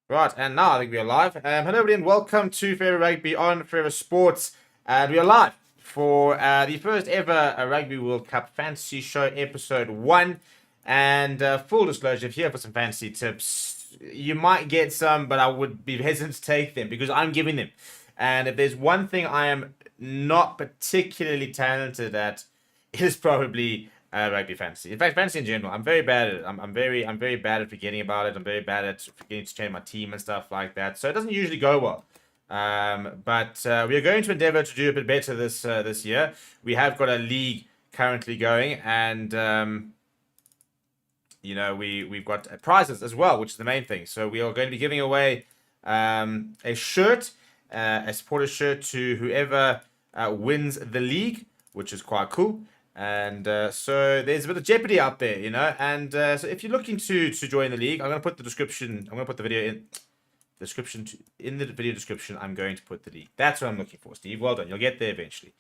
Right, and now I think we are live. Hello, everybody, and welcome to Forever Rugby on Forever Sports. And we are live for the first ever Rugby World Cup Fantasy Show, episode 1. And full disclosure, if you're here for some fantasy tips, you might get some, but I would be hesitant to take them because I'm giving them. And if there's one thing I am not particularly talented at, it is probably rugby fantasy. In fact, fantasy in general, I'm very bad at it. I'm very bad at forgetting about it. I'm very bad at forgetting to change my team and stuff like that. So it doesn't usually go well. But we are going to endeavour to do a bit better this year. We have got a league currently going, and we've got prizes as well, which is the main thing. So we are going to be giving away a shirt, a supporter shirt to whoever wins the league, which is quite cool. And so there's a bit of jeopardy out there, And so if you're looking to join the league, I'm going to put the description. I'm going to put the video in the video description. I'm going to put the league. That's what I'm looking for, Steve. Well done. You'll get there eventually.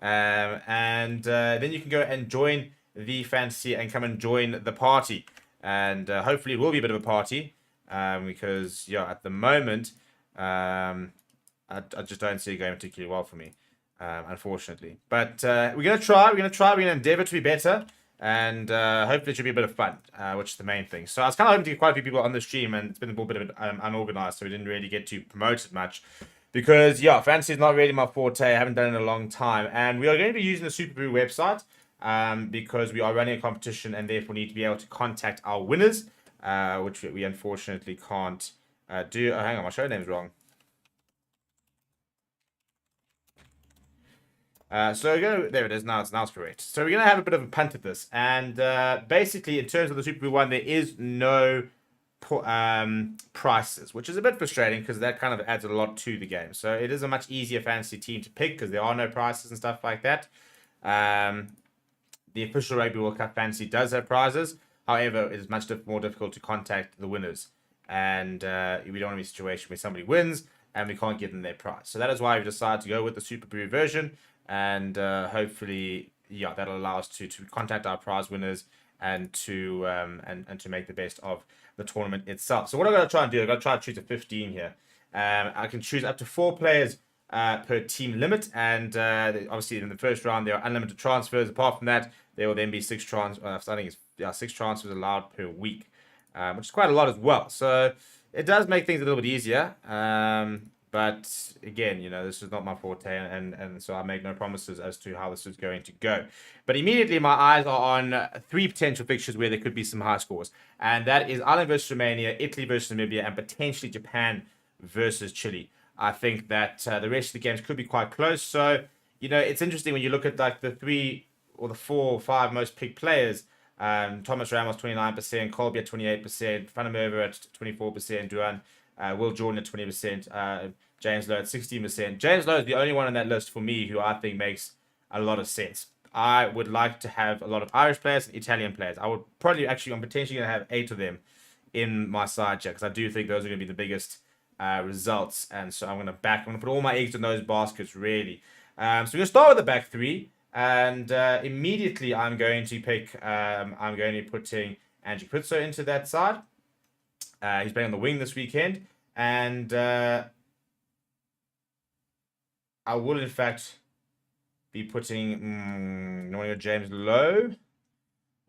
And then you can go and join the fantasy and come and join the party. And hopefully it will be a bit of a party because at the moment I just don't see it going particularly well for me. Unfortunately. But we're going to try. We're going to endeavor to be better. And hopefully it should be a bit of fun, which is the main thing. So I was kind of hoping to get quite a few people on the stream, and it's been a little bit of unorganized, so we didn't really get to promote it much. Because, fantasy is not really my forte. I haven't done it in a long time. And we are going to be using the Super Brew website because we are running a competition and therefore need to be able to contact our winners, which we unfortunately can't do. Oh, hang on, my show name's wrong. There it is. Now it's correct. So we're gonna have a bit of a punt at this, and basically in terms of the Super Bowl one, there is no prices, which is a bit frustrating because that kind of adds a lot to the game. So it is a much easier fantasy team to pick because there are no prices and stuff like that. The official Rugby World Cup fantasy does have prizes. However, it is much more difficult to contact the winners, and we don't want to be in a situation where somebody wins and we can't give them their prize. So that is why we've decided to go with the Super Brew version. And hopefully, that'll allow us to contact our prize winners and to make the best of the tournament itself. So what I'm going to try and do, I'm going to try to choose a 15 here. I can choose up to 4 players per team limit, and obviously in the first round there are unlimited transfers. Apart from that, there will then be 6 transfers allowed per week, which is quite a lot as well. So it does make things a little bit easier. But again, this is not my forte, and so I make no promises as to how this is going to go. But immediately my eyes are on 3 potential fixtures where there could be some high scores. And that is Ireland versus Romania, Italy versus Namibia, and potentially Japan versus Chile. I think that the rest of the games could be quite close. So, it's interesting when you look at like the 3 or the 4 or 5 most picked players. Thomas Ramos, 29%, Colby at 28%, Van der Merwe at 24%, Duran, Will Jordan at 20%, James Lowe at 16%. James Lowe is the only one on that list for me who I think makes a lot of sense. I would like to have a lot of Irish players and Italian players. I'm potentially going to have 8 of them in my side check because I do think those are going to be the biggest results. And so I'm going to put all my eggs in those baskets, really. So we're going to start with the back 3. And immediately I'm going to be putting Andrew Pizzo into that side. He's playing on the wing this weekend. And I will, in fact, be putting James Lowe.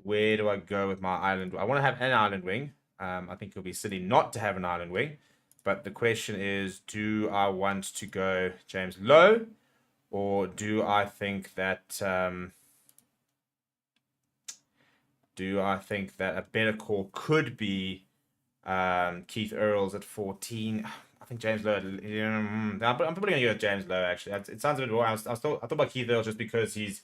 Where do I go with my Ireland? I want to have an Ireland wing. I think it'll be silly not to have an Ireland wing. But the question is, do I want to go James Lowe? Or do I think that a better call could be Keith Earls at 14? I think James Lowe. I'm probably going to go with James Lowe, actually. It sounds a bit wrong. I thought about Keith Earls just because he's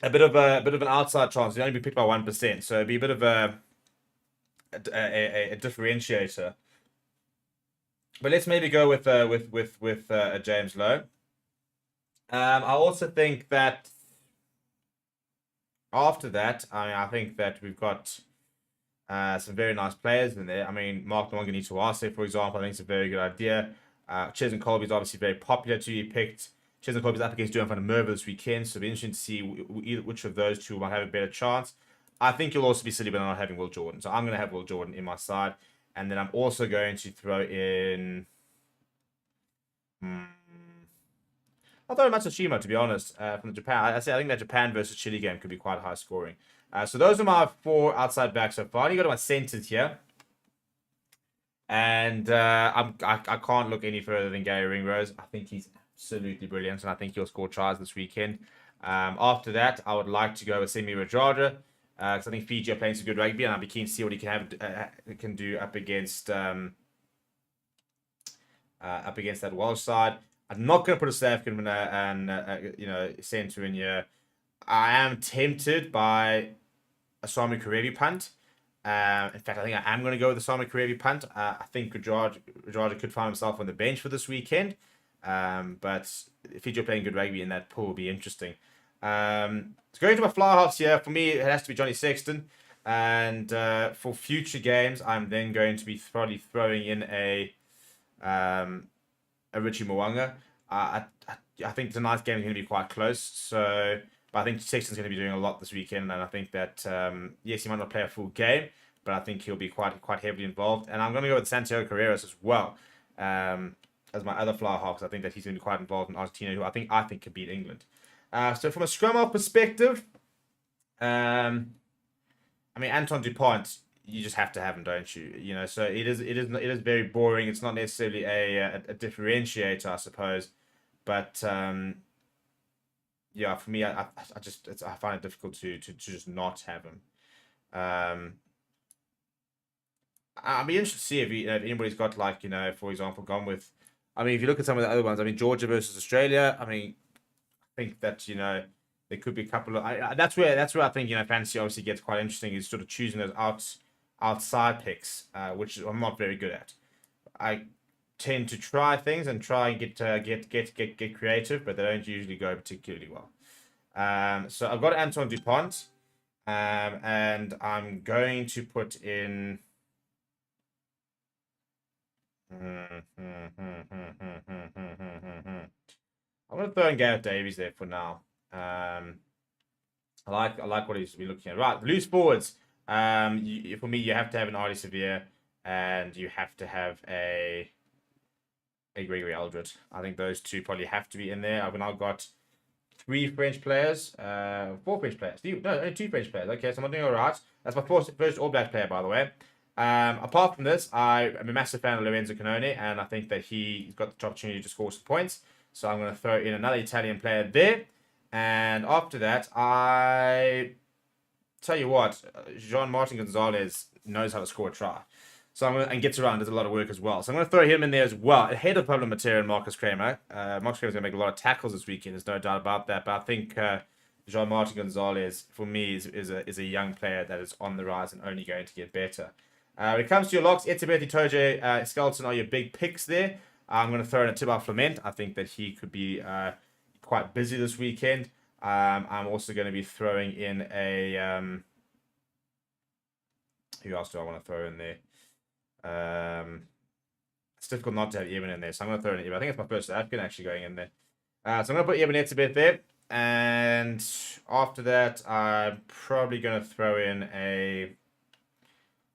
a bit of an outside chance. He'll only be picked by 1%, so it'd be a bit of a differentiator. But let's maybe go with James Lowe. I also think that after that, I think that we've got some very nice players in there. Mark Nwangani-Tuase, for example, I think it's a very good idea. Ches and Colby is obviously very popular to be picked. Ches and Colby's up against Duran van der Merwe this weekend, so it'll be interesting to see which of those two might have a better chance. I think you'll also be silly by not having Will Jordan, so I'm going to have Will Jordan in my side. And then I'm also going to throw in... I'll throw in Matsushima, to be honest, from the Japan. I think that Japan versus Chile game could be quite high scoring. So those are my 4 outside backs so far. I only got to my centers here. And I can't look any further than Gary Ringrose. I think he's absolutely brilliant, and I think he'll score tries this weekend. After that, I would like to go with Semi Radradra, because I think Fiji are playing some good rugby, and I'd be keen to see what he can do up against that Welsh side. I'm not going to put a South African and centre in here. I am tempted by a Sami Karevi punt. In fact, I think I am going to go with the Sami Karevi punt. I think Radradra could find himself on the bench for this weekend. But if you're playing good rugby in that pool, will be interesting. So going to my fly halves here, for me, it has to be Johnny Sexton. And for future games, I'm then going to be probably throwing in a Richie Mwanga. I think tonight's game is going to be quite close. So, but I think Sexton's going to be doing a lot this weekend, and I think that yes, he might not play a full game, but I think he'll be quite heavily involved. And I'm going to go with Santiago Carreras as well as my other fly half, because I think that he's going to be quite involved in Argentina, who I think could beat England. So from a scrum half perspective, I mean Anton Dupont, you just have to have him, don't you? You know, so it is very boring. It's not necessarily a differentiator, I suppose, but yeah, for me, I find it difficult to just not have him. I'll be interested to see if anybody's got, like, for example, gone with. I mean, if you look at some of the other ones, I mean, Georgia versus Australia. I mean, I think that there could be a couple of. That's where I think fantasy obviously gets quite interesting, is sort of choosing those outside picks, which I'm not very good at. I tend to try things and try and get creative, but they don't usually go particularly well. So I've got Anton Dupont, and I'm going to put in. I'm going to throw in Gareth Davies there for now. I like what he's been looking at. Right, loose forwards. For me, you have to have an Artie Severe, and you have to have a Gregory Aldred. I think those two probably have to be in there. I've now got 3 French players, 4 French players. No, only 2 French players. Okay, so I'm doing all right. That's my first All Black player, by the way. Apart from this, I am a massive fan of Lorenzo Canone, and I think that he's got the opportunity to score some points. So I'm going to throw in another Italian player there. And after that, I tell you what, Jean-Martin Gonzalez knows how to score a try. So and gets around, does a lot of work as well. So I'm going to throw him in there as well, ahead of Pablo Matera and Marcus Kramer. Marcus Kramer is going to make a lot of tackles this weekend. There's no doubt about that. But I think Jean-Martin Gonzalez, for me, is a young player that is on the rise and only going to get better. When it comes to your locks, Etzebeth, Itoje, Skelton are your big picks there. I'm going to throw in a Thibaut Flement. I think that he could be quite busy this weekend. I'm also going to be throwing in a... who else do I want to throw in there? It's difficult not to have Eben in there, so I'm going to throw in Eben. I think it's my first African actually going in there. So I'm going to put Eben Etzebeth there. And after that, I'm probably going to throw in a...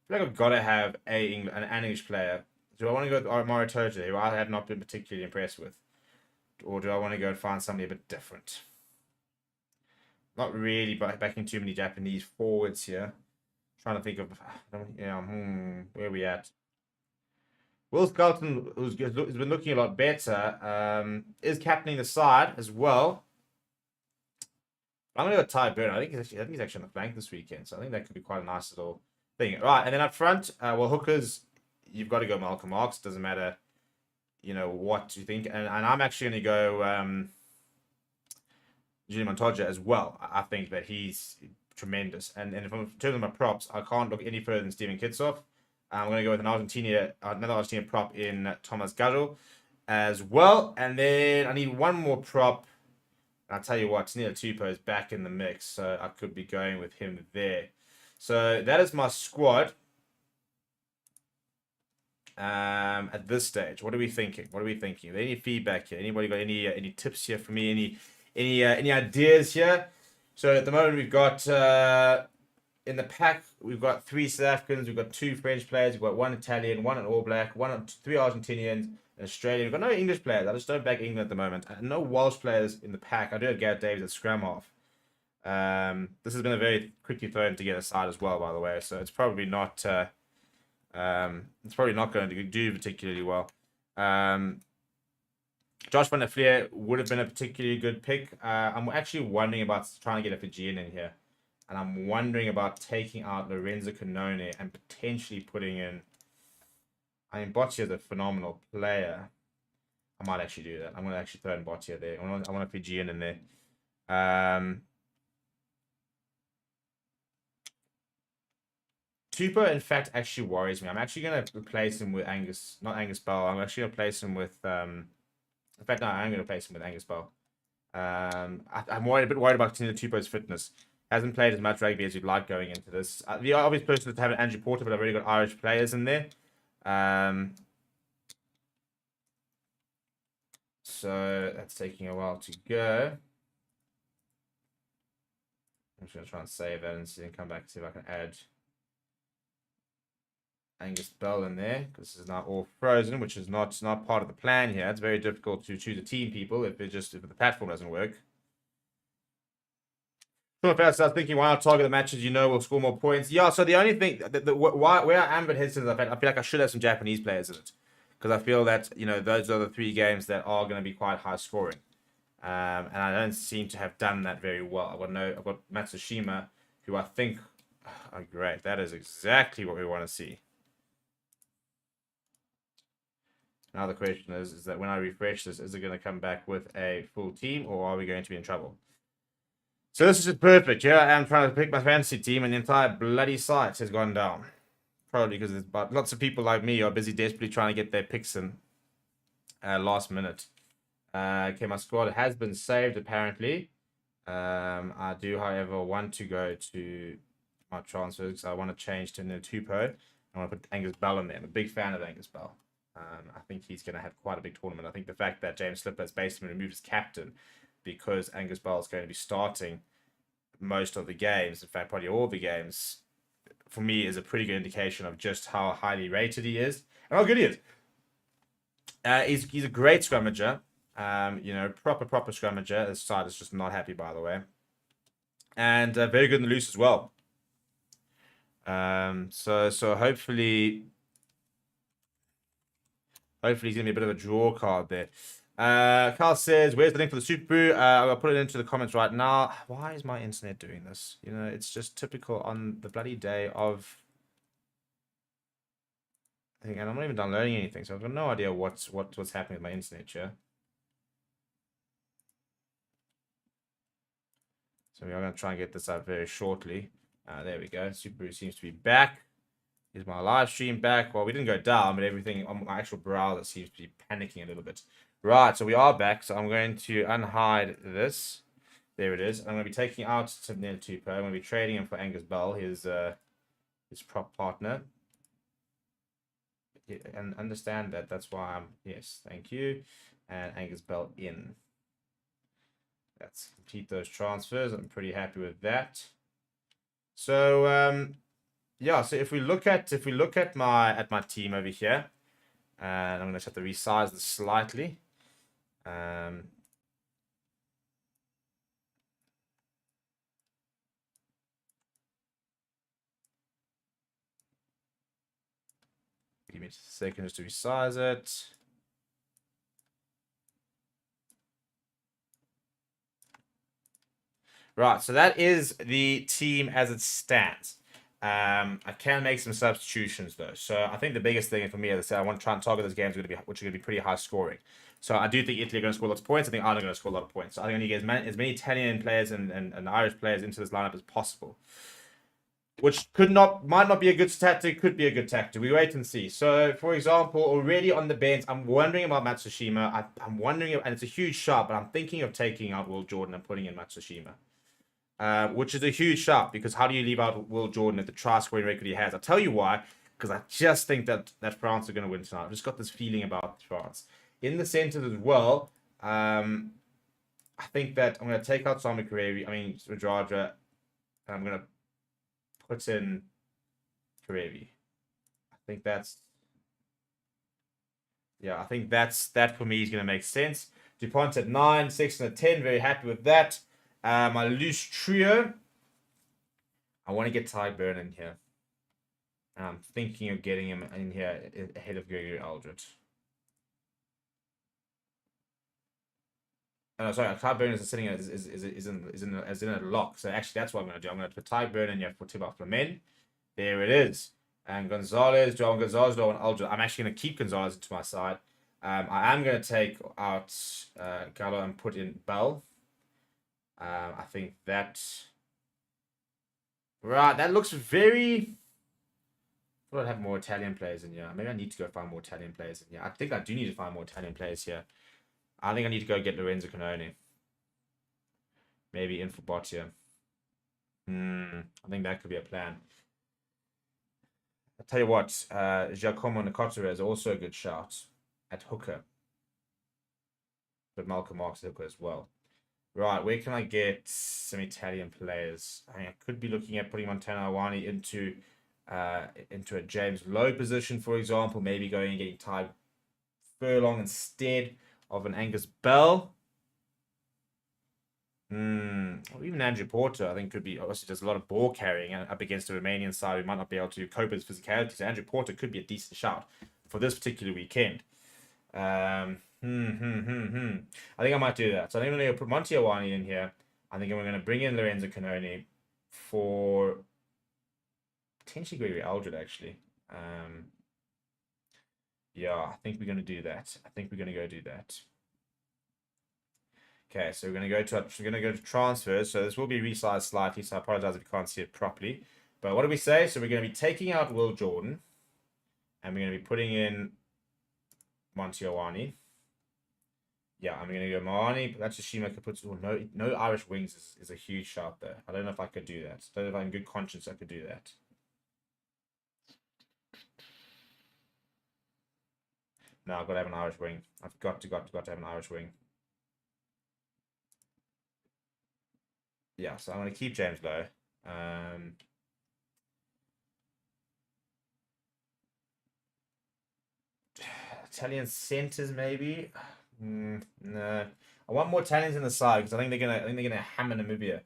I feel like I've got to have an English player. Do I want to go with Mario Toja, who I have not been particularly impressed with? Or do I want to go and find somebody a bit different? Not really backing too many Japanese forwards here. Trying to think of... where are we at? Will Skelton, who's been looking a lot better, is captaining the side as well. I'm going to go Ty Burn. I think he's actually on the flank this weekend, so I think that could be quite a nice little thing. Right, and then up front, hookers, you've got to go Malcolm Marks. Doesn't matter, what you think. And I'm actually going to go Julian Montoya as well. I think that he's tremendous. And in terms of my props, I can't look any further than Steven Kitsoff. I'm going to go with another Argentinian prop in Thomas Gajol as well. And then I need one more prop. And I'll tell you what, Tania Tupou is back in the mix, so I could be going with him there. So that is my squad at this stage. What are we thinking? Any feedback here? Anybody got any tips here for me? Any ideas here? So at the moment we've got in the pack, we've got 3 South Africans, we've got 2 French players, we've got 1 Italian, 1 All Black, 3 Argentinians, an Australian. We've got no English players. I just don't back England at the moment. No Welsh players in the pack. I do have Gareth Davies at scrum half. This has been a very quickly thrown together side as well, by the way. So it's probably not going to do particularly well. Josh van der Fleer would have been a particularly good pick. I'm actually wondering about trying to get a Fijian in here. And I'm wondering about taking out Lorenzo Canone and potentially putting in... I mean, Boccia is a phenomenal player. I might actually do that. I'm going to actually throw in Boccia there. I want a Fijian in there. Tupou, in fact, actually worries me. I'm actually going to replace him with not Angus Bell. I'm actually going to replace him with... in fact, no, I'm going to replace him with Angus Bell. I'm a bit worried about Tina Tupou's fitness. Hasn't played as much rugby as you'd like going into this. The obvious person to have an Andrew Porter, but I've already got Irish players in there. So that's taking a while to go. I'm just going to try and save that and see and come back and see if I can add Angus Bell in there, because this is now all frozen, which is not part of the plan here. It's very difficult to choose a team, people, if the platform doesn't work. So if I start thinking, why not target the matches you know will score more points? Yeah, so the only thing, where I am a bit hesitant, I feel like I should have some Japanese players in it. Because I feel that, those are the 3 games that are going to be quite high scoring. And I don't seem to have done that very well. I've got Matsushima, who I think, oh great, that is exactly what we want to see. Now the question is that when I refresh this, is it going to come back with a full team, or are we going to be in trouble? So this is just perfect. Yeah, I'm trying to pick my fantasy team, and the entire bloody site has gone down. Probably because lots of people like me are busy desperately trying to get their picks in last minute. Okay, my squad has been saved, apparently. I do, however, want to go to my transfers. I want to change to Tupou. I want to put Angus Bell in there. I'm a big fan of Angus Bell. I think he's going to have quite a big tournament. I think the fact that James Slipper has basically removed his captain because Angus Bell is going to be starting most of the games, in fact, probably all the games, for me, is a pretty good indication of just how highly rated he is and how good he is. He's a great scrummager, proper scrummager. His side is just not happy, by the way, and very good in the loose as well. So hopefully he's gonna be a bit of a draw card there. Carl says, where's the link for the Super Brew? I'll put it into the comments right now. Why is my internet doing this? It's just typical on the bloody day of... And I'm not even downloading anything, so I've got no idea what's happening with my internet here. So we are going to try and get this out very shortly. There we go. Super Brew seems to be back. Is my live stream back? Well, we didn't go down, but everything on my actual browser seems to be panicking a little bit. Right, so we are back. So I'm going to unhide this. There it is. I'm going to be taking out Tina Tupou. I'm going to be trading him for Angus Bell, his prop partner. Yeah, and understand that. That's why I'm... Yes, thank you. And Angus Bell in. Let's complete those transfers. I'm pretty happy with that. So, yeah, so if we look at my team over here, and I'm going to have to resize this slightly. Give me a second just to resize it. Right, so that is the team as it stands. I can make some substitutions though. So I think the biggest thing for me, as I said, I want to try and target those games which are going to be pretty high scoring. So I do think Italy are going to score lots of points. I think Ireland are going to score a lot of points. So I think I'm going to get as many Italian players and Irish players into this lineup as possible. Which might not be a good tactic, could be a good tactic. We wait and see. So, for example, already on the bench, I'm wondering about Matsushima. I'm wondering, and it's a huge shot, but I'm thinking of taking out Will Jordan and putting in Matsushima. Which is a huge shot, because how do you leave out Will Jordan at the try scoring record he has? I'll tell you why, because I just think that France are going to win tonight. I've just got this feeling about France. In the centres as well, I think that I'm going to take out Radraja, and I'm going to put in Karevi. I think that's... Yeah, I think that for me is going to make sense. DuPont at 9, Sexton at 10. Very happy with that. My loose trio. I want to get Ty Burn in here. I'm thinking of getting him in here ahead of Gregory Aldred. Oh, sorry, Ty Burn is sitting is in a lock. So actually, that's what I'm going to do. I'm going to put Ty Burn in here for Tibor Flamen. There it is. And Gonzalez, João Gonzalez, João Aldred. I'm actually going to keep Gonzalez into my side. I am going to take out Gallo and put in Bell. I think that... Right, that looks very... I thought I'd have more Italian players in here. Maybe I need to go find more Italian players in here. I think I do need to find more Italian players here. I think I need to go get Lorenzo Canoni. Maybe in for Boccia. I think that could be a plan. I'll tell you what, Giacomo Nicotera is also a good shout at hooker. But Malcolm Marks at hooker as well. Right, where can I get some Italian players? I mean, I could be looking at putting Montana Awani into a James Lowe position, for example. Maybe going and getting Ty Furlong instead of an Angus Bell. Or even Andrew Porter, I think could be. Obviously, there's a lot of ball carrying up against the Romanian side. We might not be able to cope with his physicality. So Andrew Porter could be a decent shout for this particular weekend. I think I might do that. So I think I'm going to put Monty Awani in here. I think I'm going to bring in Lorenzo Canoni for potentially Gregory Aldred, actually. Yeah, I think we're going to do that. I think we're going to go do that. Okay, so we're going to go to transfers. So this will be resized slightly, so I apologize if you can't see it properly. But what do we say? So we're going to be taking out Will Jordan, and we're going to be putting in Monty Awani. Yeah, I'm going to go Moani, but Matsushima Kaputsu. No Irish wings is a huge shout there. I don't know if I could do that. I don't know if I in good conscience I could do that. No, I've got to have an Irish wing. I've got to have an Irish wing. Yeah, so I'm going to keep James Lowe. Italian centers maybe. No, I want more Italians in the side because I think they're gonna hammer Namibia.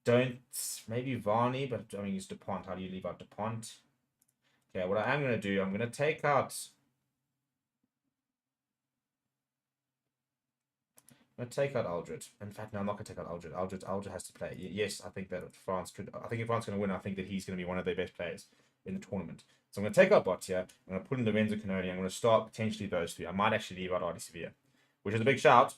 Don't maybe Varney, but I mean use DuPont. How do you leave out DuPont? Okay, what I am gonna do, I'm gonna take out. I'm gonna take out Aldred. In fact, no, I'm not gonna take out Aldred. Aldred has to play. Yes, I think that France could. I think if France is gonna win, I think that he's gonna be one of their best players in the tournament. So I'm going to take out Boccia. I'm going to put in Lorenzo Canoni. I'm going to start potentially those three. I might actually leave out Ardi Sevilla, which is a big shout.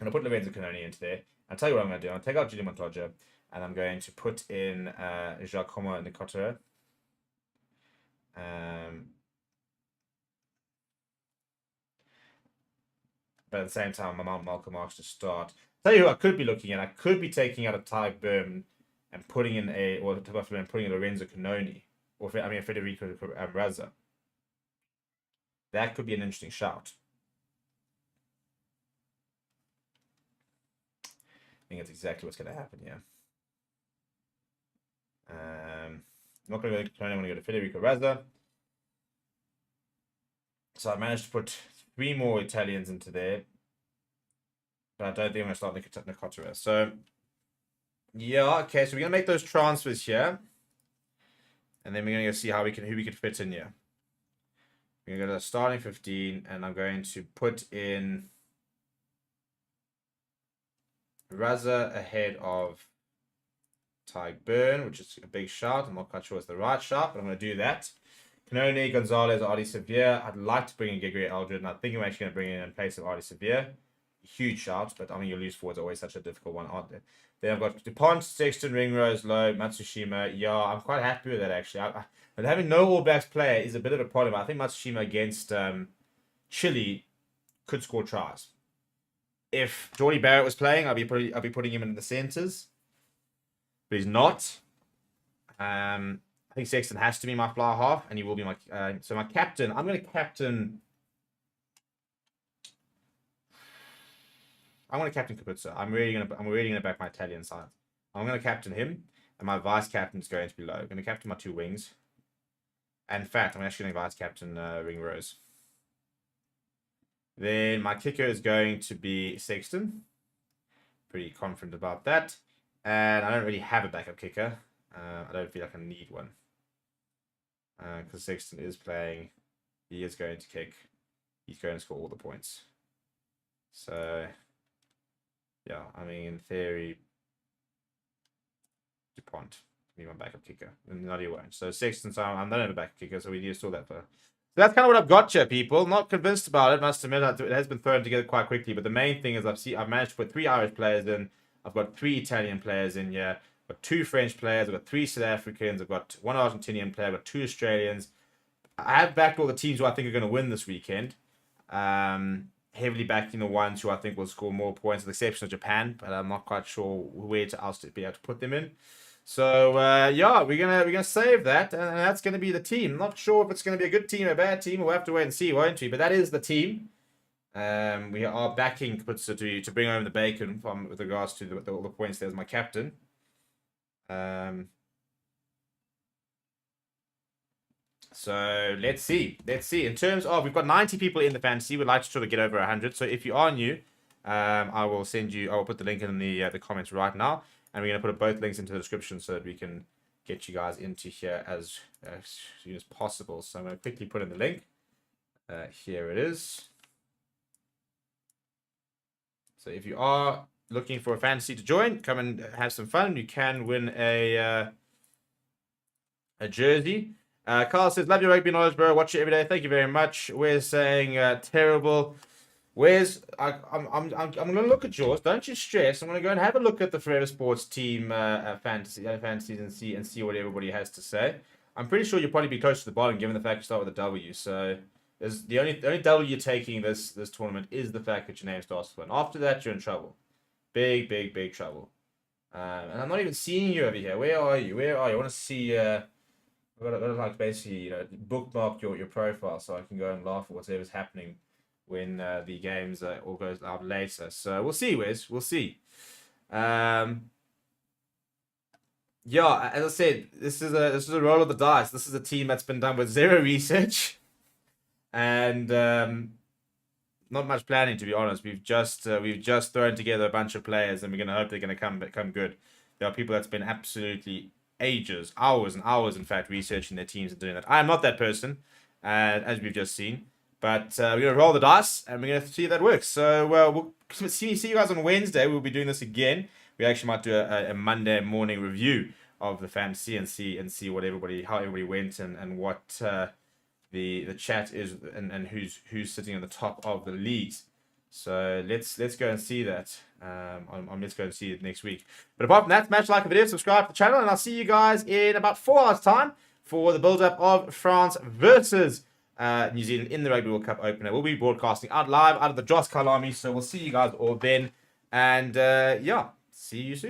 I'm going to put Lorenzo Canoni into there. I'll tell you what I'm going to do. I'm going to take out Julian Montoya, and I'm going to put in Giacomo Nicotera. But at the same time, I'm on Malcolm Marks to start. Tell you who I could be looking at. I could be taking out a Ty Burn and putting in putting in Lorenzo Canoni. Or, I mean, Federico Raza. That could be an interesting shout. I think that's exactly what's going to happen here. I'm not going to go to Canoni, I'm going to go to Federico Raza. So I managed to put 3 more Italians into there. But I don't think I'm going to start Nicotera. So, yeah, okay. So we're going to make those transfers here. And then we're going to go see who we can fit in here. We're going to go to the starting 15, and I'm going to put in Raza ahead of Ty Burn, which is a big shot. I'm not quite sure it's the right shot, but I'm going to do that. Canoni, Gonzalez, Ardi Sevilla. I'd like to bring in Gregory Aldred, and I think I'm actually going to bring in place of Ardi Sevilla. Huge shots, but I mean, your loose forwards are always such a difficult one, aren't they? Then I've got DuPont, Sexton, Ringrose, Lowe, Matsushima. Yeah, I'm quite happy with that, actually. But having no All Blacks player is a bit of a problem. I think Matsushima against Chile could score tries. If Jordy Barrett was playing, I'd be putting him in the centres. But he's not. I think Sexton has to be my fly half, and he will be my... so my captain, I'm going to captain... I'm going to captain Kaputsa. I'm really gonna back my Italian side. I'm going to captain him. and my vice captain is going to be low. I'm going to captain my 2 wings. And in fact, I'm actually going to vice captain Ring Rose. Then my kicker is going to be Sexton. Pretty confident about that. And I don't really have a backup kicker. I don't feel like I need one. Because Sexton is playing. He is going to kick. He's going to score all the points. So, yeah, I mean, in theory, DuPont be my backup kicker. And not he won't. So Sexton, so I'm not have a backup kicker, so we need to store that for. So that's kind of what I've got here, people. Not convinced about it, must admit. It has been thrown together quite quickly. But the main thing is I've managed to put 3 Irish players in. I've got 3 Italian players in here. I've got 2 French players. I've got 3 South Africans. I've got 1 Argentinian player. I've got 2 Australians. I have backed all the teams who I think are going to win this weekend. Heavily backing the ones who I think will score more points, with the exception of Japan. But I'm not quite sure where else to be able to put them in. So yeah, we're gonna save that, and that's gonna be the team. Not sure if it's gonna be a good team or a bad team. We'll have to wait and see, won't we? But that is the team. We are backing to bring home the bacon with regards to all the points there as my captain. So let's see. In terms of, we've got 90 people in the fantasy. We'd like to try to get over 100. So if you are new, I will put the link in the comments right now. And we're going to put both links into the description so that we can get you guys into here as soon as possible. So I'm going to quickly put in the link. Here it is. So if you are looking for a fantasy to join, come and have some fun. You can win a jersey. Carl says, love your rugby knowledge, bro. Watch it every day. Thank you very much. We're saying terrible. I'm gonna look at yours. Don't you stress. I'm gonna go and have a look at the Forever Sports team fantasies and see what everybody has to say. I'm pretty sure you'll probably be close to the bottom, given the fact you start with a W. So the only W you're taking this tournament is the fact that your name starts with 1. After that, you're in trouble. Big trouble. And I'm not even seeing you over here. Where are you? I want to see. I've got to like basically bookmark your profile so I can go and laugh at whatever's happening when the games all goes live later. So we'll see, Wes. We'll see. Yeah, as I said, this is a roll of the dice. This is a team that's been done with 0 research and not much planning, to be honest. We've just thrown together a bunch of players, and we're gonna hope they're gonna come good. There are people that's been absolutely ages, hours and hours, in fact, researching their teams and doing that. I am not that person, as we've just seen. But we're going to roll the dice, and we're going to see if that works. So we'll see you guys on Wednesday. We'll be doing this again. We actually might do a Monday morning review of the fantasy and see how everybody went and what the chat is and who's sitting on the top of the leagues. So let's go and see that. Let's go and see it next week. But apart from that, smash like the video, subscribe to the channel, and I'll see you guys in about 4 hours' time for the build-up of France versus New Zealand in the Rugby World Cup opener. We'll be broadcasting out live out of the Jos Kalami, so we'll see you guys all then. And yeah, see you soon.